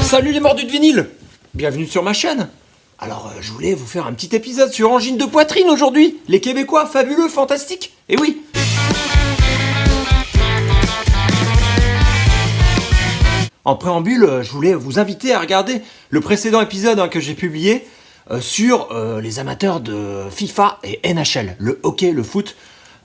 Salut les mordus de vinyle! Bienvenue sur ma chaîne. Alors, je voulais vous faire un petit épisode sur angine de poitrine aujourd'hui. Les Québécois, fabuleux, fantastiques. Et oui! En préambule, je voulais vous inviter à regarder le précédent épisode que j'ai publié sur les amateurs de FIFA et NHL, le hockey, le foot,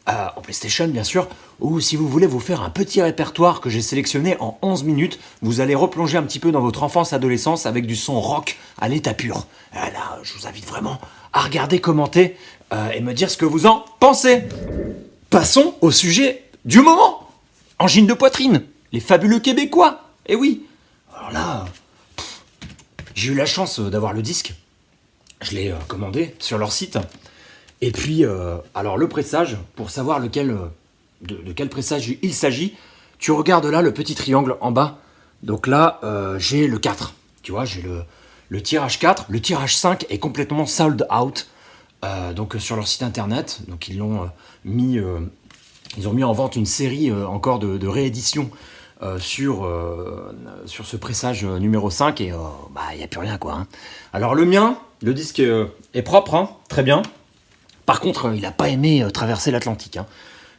en PlayStation bien sûr, ou si vous voulez vous faire un petit répertoire que j'ai sélectionné en 11 minutes, vous allez replonger un petit peu dans votre enfance-adolescence avec du son rock à l'état pur. Là, je vous invite vraiment à regarder, commenter et me dire ce que vous en pensez. Passons au sujet du moment. Angine de poitrine, les fabuleux Québécois. Eh oui. Alors là, j'ai eu la chance d'avoir le disque. Je l'ai commandé sur leur site. Et puis, alors le pressage, pour savoir de quel pressage il s'agit, tu regardes là le petit triangle en bas. Donc là, j'ai le 4. Tu vois, j'ai le tirage 4. Le tirage 5 est complètement sold out. Donc sur leur site internet. Donc ils l'ont mis... ils ont mis en vente une série encore de rééditions sur ce pressage numéro 5. Et il n'y a plus rien quoi. Hein. Alors le mien, le disque est propre, hein, très bien. Par contre, il n'a pas aimé traverser l'Atlantique. Hein.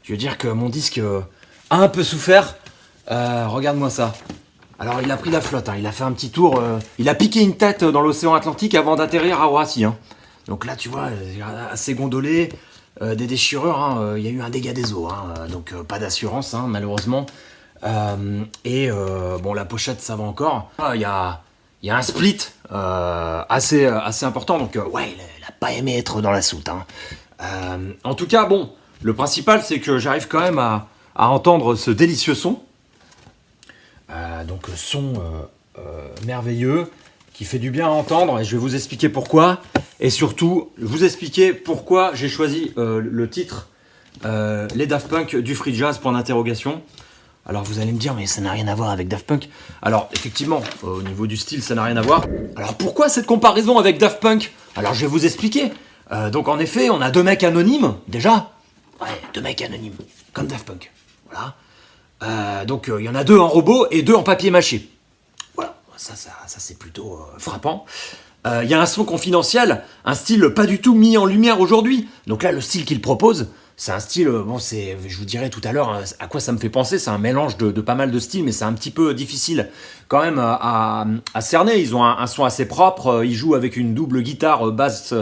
Je veux dire que mon disque a un peu souffert. Regarde-moi ça. Alors, il a pris la flotte. Hein. Il a fait un petit tour. Il a piqué une tête dans l'océan Atlantique avant d'atterrir à Roissy. Hein. Donc là, tu vois, assez gondolé. Des déchirures. Hein. Il y a eu un dégât des eaux. Hein. Donc, pas d'assurance, hein, malheureusement. Bon, la pochette, ça va encore. Il y a un split assez important. Donc, ouais, il n'a pas aimé être dans la soute. Hein. En tout cas, bon, le principal, c'est que j'arrive quand même à entendre ce délicieux son. Donc, son merveilleux qui fait du bien à entendre. Et je vais vous expliquer pourquoi. Et surtout, vous expliquer pourquoi j'ai choisi le titre Les Daft Punk du free jazz, point d'interrogation. Alors vous allez me dire, mais ça n'a rien à voir avec Daft Punk. Alors effectivement, au niveau du style, ça n'a rien à voir. Alors pourquoi cette comparaison avec Daft Punk? Alors je vais vous expliquer. Donc en effet, on a deux mecs anonymes, déjà. Ouais, deux mecs anonymes, comme Daft Punk. Voilà. Donc il y en a deux en robot et deux en papier mâché. Voilà, ça c'est plutôt frappant. Il y a un son confidentiel, un style pas du tout mis en lumière aujourd'hui. Donc là, le style qu'il propose, c'est un style, bon, je vous dirai tout à l'heure à quoi ça me fait penser, c'est un mélange de pas mal de styles, mais c'est un petit peu difficile quand même à cerner. Ils ont un son assez propre, ils jouent avec une double guitare basse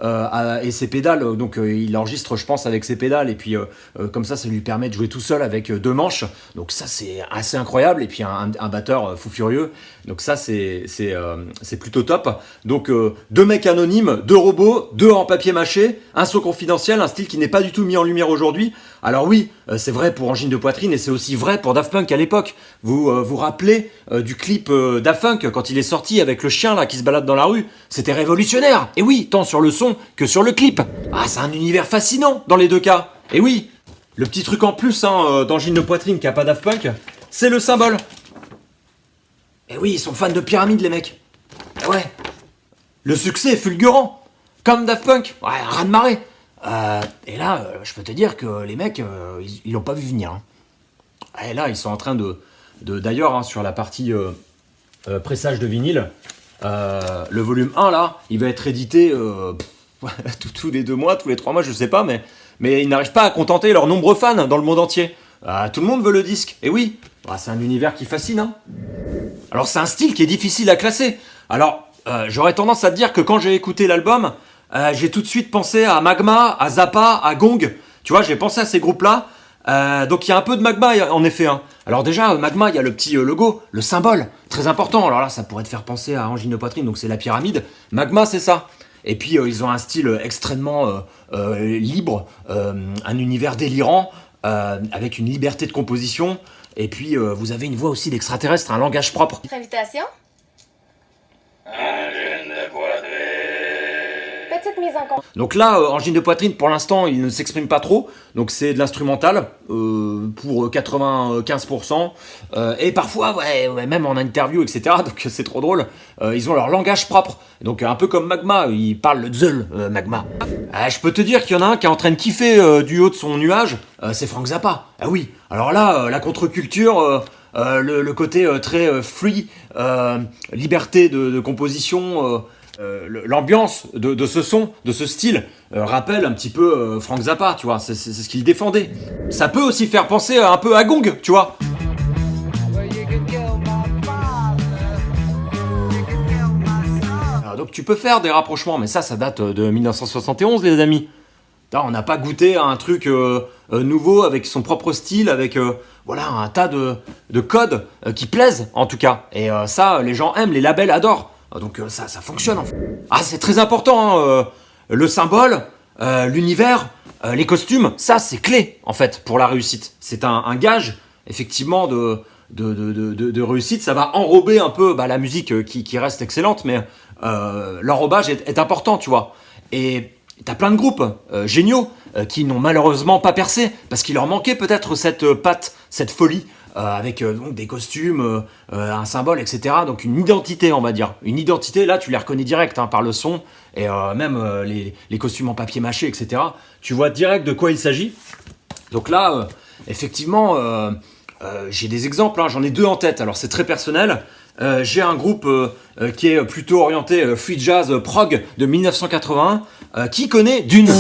et ses pédales, donc il enregistre, je pense, avec ses pédales, et puis comme ça lui permet de jouer tout seul avec deux manches, donc ça c'est assez incroyable, et puis un batteur fou furieux, donc ça c'est plutôt top. Donc deux mecs anonymes, deux robots, deux en papier mâché, un son confidentiel, un style qui n'est pas du tout mis en lumière aujourd'hui. Alors oui, c'est vrai pour Angine de poitrine et c'est aussi vrai pour Daft Punk à l'époque. Vous vous rappelez du clip Daft Punk quand il est sorti avec le chien là qui se balade dans la rue? C'était révolutionnaire. Et oui, tant sur le son que sur le clip. Ah, c'est un univers fascinant dans les deux cas. Et oui, le petit truc en plus d'Angine de poitrine qu'a pas Daft Punk, c'est le symbole. Et oui, ils sont fans de pyramides les mecs. Et ouais. Le succès est fulgurant. Comme Daft Punk. Ouais, un raz-de-marée. Et là, je peux te dire que les mecs, ils l'ont pas vu venir. Hein. Et là, ils sont en train d'ailleurs, hein, sur la partie pressage de vinyle, le volume 1, là, il va être édité tous les 2 mois, tous les 3 mois, je sais pas, mais ils n'arrivent pas à contenter leurs nombreux fans dans le monde entier. Tout le monde veut le disque. Et oui, c'est un univers qui fascine. Hein. Alors, c'est un style qui est difficile à classer. Alors, j'aurais tendance à te dire que quand j'ai écouté l'album, j'ai tout de suite pensé à Magma, à Zappa, à Gong. Tu vois, j'ai pensé à ces groupes-là. Donc il y a un peu de Magma en effet. Hein. Alors déjà, Magma, il y a le petit logo, le symbole, très important. Alors là, ça pourrait te faire penser à Angine de poitrine, donc c'est la pyramide. Magma, c'est ça. Et puis ils ont un style extrêmement libre, un univers délirant, avec une liberté de composition. Et puis vous avez une voix aussi d'extraterrestre, un langage propre. Votre invitation? Angine de poitrine. Petite mise en compte. Donc là, Angine de poitrine, pour l'instant, il ne s'exprime pas trop. Donc c'est de l'instrumental pour 95%. Et parfois, ouais, même en interview, etc. Donc c'est trop drôle. Ils ont leur langage propre. Donc un peu comme Magma, ils parlent le Zeul, Magma. Je peux te dire qu'il y en a un qui est en train de kiffer du haut de son nuage. C'est Frank Zappa. Ah oui. Alors là, la contre-culture... le côté très free, liberté de composition, l'ambiance de ce son, de ce style, rappelle un petit peu Frank Zappa, tu vois, c'est ce qu'il défendait. Ça peut aussi faire penser un peu à Gong, tu vois. Donc tu peux faire des rapprochements, mais ça date de 1971, les amis. On n'a pas goûté à un truc nouveau avec son propre style, avec voilà un tas de codes qui plaisent en tout cas. Et ça, les gens aiment, les labels adorent. Donc ça fonctionne. En fait. Ah, c'est très important. Le symbole, l'univers, les costumes, ça c'est clé en fait pour la réussite. C'est un gage effectivement de réussite. Ça va enrober un peu la musique qui reste excellente, mais l'enrobage est important, tu vois. Et t'as plein de groupes géniaux qui n'ont malheureusement pas percé parce qu'il leur manquait peut-être cette patte, cette folie avec donc des costumes, un symbole, etc. Donc une identité, on va dire. Une identité, là, tu les reconnais direct par le son et même les costumes en papier mâché, etc. Tu vois direct de quoi il s'agit. Donc là, effectivement, j'ai des exemples. J'en ai 2 en tête. Alors c'est très personnel. J'ai un groupe qui est plutôt orienté free jazz prog de 1981. Qui connaît Dune?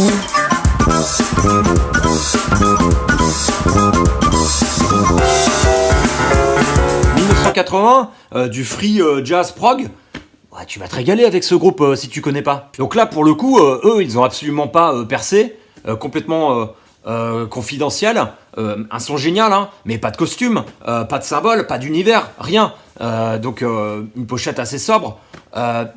1980, du free jazz prog. Ouais, tu vas te régaler avec ce groupe si tu connais pas. Donc là, pour le coup, eux, ils ont absolument pas percé, complètement confidentiel. Un son génial, mais pas de costume, pas de symbole, pas d'univers, rien. Donc une pochette assez sobre.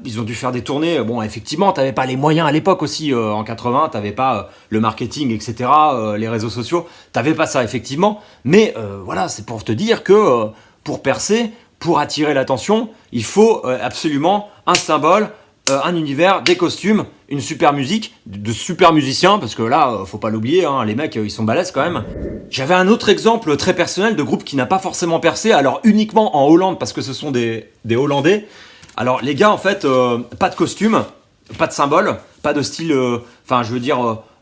Ils ont dû faire des tournées. Bon, effectivement, t'avais pas les moyens à l'époque aussi. En 80, t'avais pas le marketing, etc. Les réseaux sociaux. T'avais pas ça, effectivement. Mais voilà, c'est pour te dire que pour percer, pour attirer l'attention, il faut absolument un symbole, un univers, des costumes, une super musique, de super musiciens, parce que là, faut pas l'oublier, les mecs, ils sont balèzes quand même. J'avais un autre exemple très personnel de groupe qui n'a pas forcément percé, alors uniquement en Hollande, parce que ce sont des Hollandais. Alors les gars, en fait, pas de costume, pas de symbole, pas de style,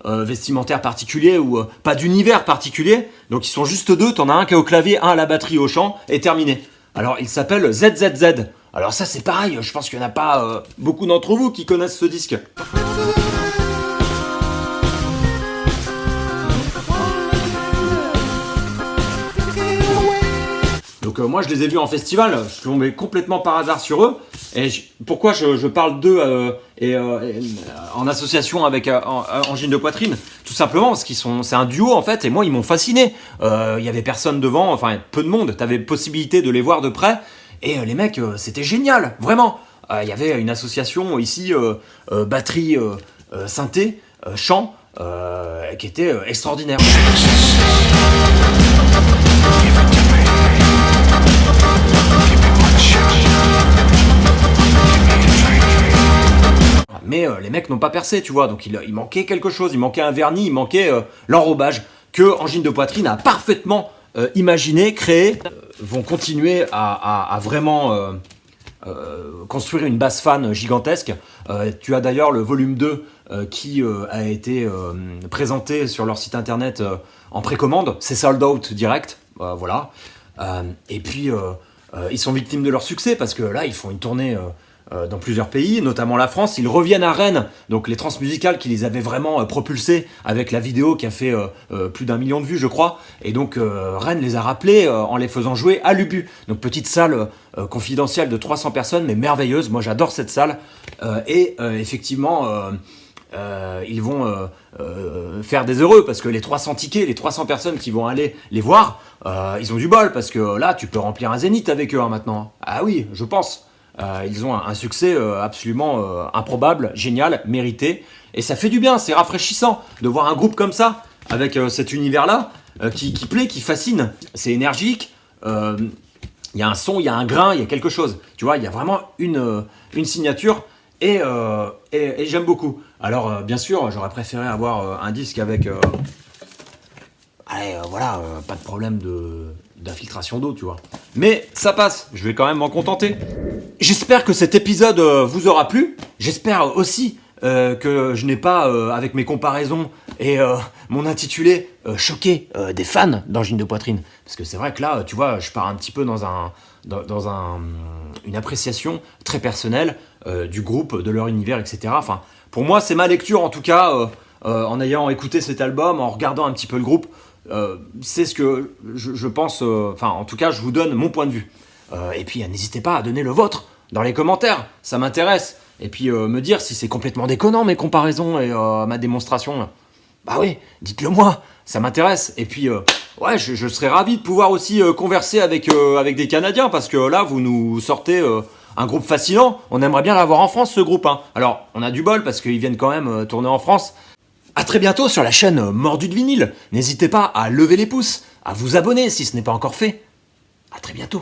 vestimentaire particulier ou pas d'univers particulier. Donc ils sont juste 2, t'en as un qui est au clavier, un à la batterie, au chant, et terminé. Alors il s'appelle ZZZ. Alors ça c'est pareil, je pense qu'il n'y en a pas beaucoup d'entre vous qui connaissent ce disque. Donc moi je les ai vus en festival, je suis tombé complètement par hasard sur eux. Et pourquoi je parle d'eux en association avec Angine de Poitrine? Tout simplement parce c'est un duo en fait, et moi ils m'ont fasciné. Il y avait personne devant, enfin peu de monde, t'avais possibilité de les voir de près. Et les mecs, c'était génial, vraiment. Il y avait une association ici, batterie, synthé, chant, qui était extraordinaire. Mais les mecs n'ont pas percé, tu vois, donc il manquait quelque chose, il manquait un vernis, il manquait l'enrobage que Angine de Poitrine a parfaitement imaginé, créé, vont continuer à vraiment construire une base fan gigantesque. Tu as d'ailleurs le volume 2 qui a été présenté sur leur site internet en précommande, c'est sold out direct, voilà. Et puis ils sont victimes de leur succès parce que là ils font une tournée dans plusieurs pays, notamment la France. Ils reviennent à Rennes, donc les transmusicales qui les avaient vraiment propulsés avec la vidéo qui a fait plus d'1 million de vues, je crois. Et donc Rennes les a rappelés en les faisant jouer à l'Ubu. Donc petite salle confidentielle de 300 personnes, mais merveilleuse. Moi j'adore cette salle. Effectivement, ils vont faire des heureux parce que les 300 tickets, les 300 personnes qui vont aller les voir, ils ont du bol parce que là tu peux remplir un zénith avec eux maintenant. Ah oui, je pense. Ils ont un succès absolument improbable, génial, mérité. Et ça fait du bien, c'est rafraîchissant de voir un groupe comme ça, avec cet univers-là, qui plaît, qui fascine. C'est énergique, il y a un son, il y a un grain, il y a quelque chose. Tu vois, il y a vraiment une signature et j'aime beaucoup. Alors, bien sûr, j'aurais préféré avoir un disque avec... pas de problème d'infiltration d'eau, tu vois. Mais ça passe, je vais quand même m'en contenter. J'espère que cet épisode vous aura plu. J'espère aussi que je n'ai pas, avec mes comparaisons, Et mon intitulé choqué des fans d'Angine de poitrine. Parce que c'est vrai que là, tu vois, je pars un petit peu dans une appréciation très personnelle du groupe, de leur univers, etc. Enfin, pour moi, c'est ma lecture, en tout cas, en ayant écouté cet album, en regardant un petit peu le groupe. C'est ce que je pense, enfin, en tout cas, je vous donne mon point de vue. Et puis, n'hésitez pas à donner le vôtre dans les commentaires, ça m'intéresse. Et puis, me dire si c'est complètement déconnant, mes comparaisons et ma démonstration, là. Bah oui, dites-le moi, ça m'intéresse. Et puis, ouais, je serais ravi de pouvoir aussi converser avec des Canadiens, parce que là, vous nous sortez un groupe fascinant. On aimerait bien l'avoir en France, ce groupe, hein. Alors, on a du bol, parce qu'ils viennent quand même tourner en France. À très bientôt sur la chaîne Mordu de vinyle. N'hésitez pas à lever les pouces, à vous abonner si ce n'est pas encore fait. À très bientôt.